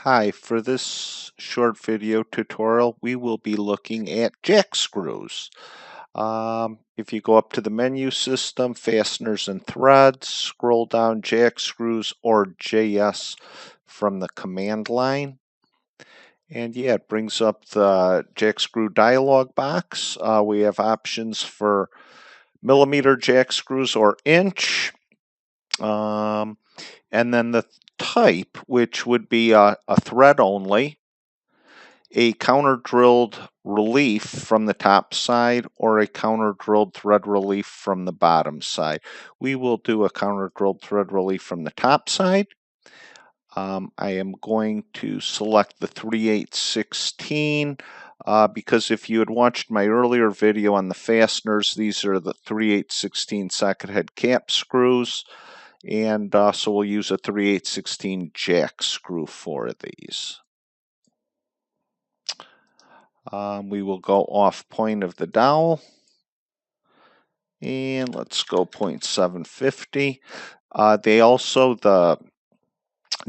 Hi, for this short video tutorial, we will be looking at jack screws. If you go up to the menu system, fasteners and threads, scroll down jack screws or JS from the command line. And yeah, it brings up the jack screw dialog box. We have options for millimeter jack screws or inch. And then the type, which would be a thread only, a counter drilled relief from the top side, or a counter drilled thread relief from the bottom side. We will do a counter drilled thread relief from the top side. I am going to select the 3/8/16 because if you had watched my earlier video on the fasteners, these are the 3/8/16 socket head cap screws. And so we'll use a 3/8/16 jack screw for these. We will go off point of the dowel. And let's go 0.750. The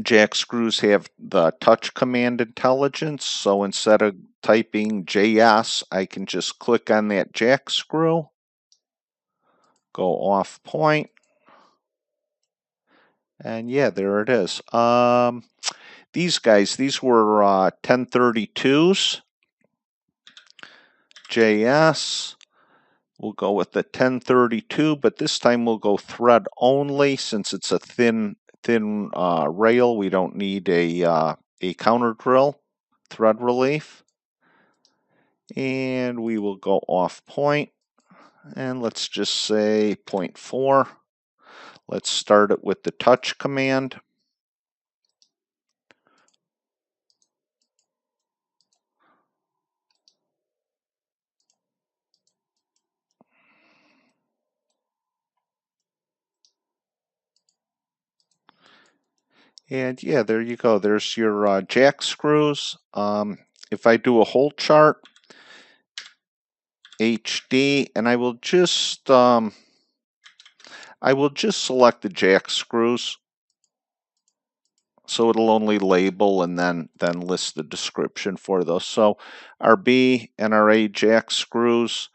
jack screws have the touch command intelligence. So instead of typing JS, I can just click on that jack screw, go off point. And yeah, there it is. These were 1032s. JS. We'll go with the 1032, but this time we'll go thread only since it's a thin rail. We don't need a counter drill thread relief. And we will go off point. And let's just say 0.4. Let's start it with the touch command. And yeah, there you go. There's your jack screws. If I do a hole chart, HD, and I will just select the jack screws, so it'll only label and then list the description for those. So our B and our A jack screws,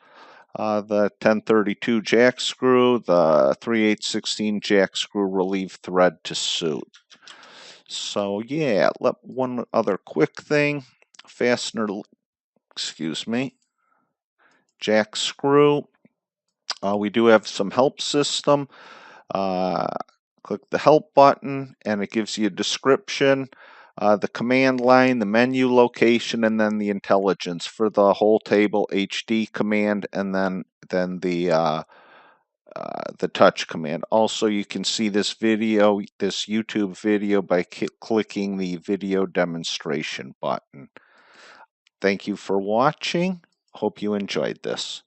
the 1032 jack screw, the 3/8/16 jack screw relieve thread to suit. So yeah, one other quick thing, fastener, jack screw. We do have some help system. Click the help button and it gives you a description, the command line, the menu location, and then the intelligence for the whole table, HD command, and then the touch command. Also, you can see this YouTube video by clicking the video demonstration button. Thank you for watching. Hope you enjoyed this.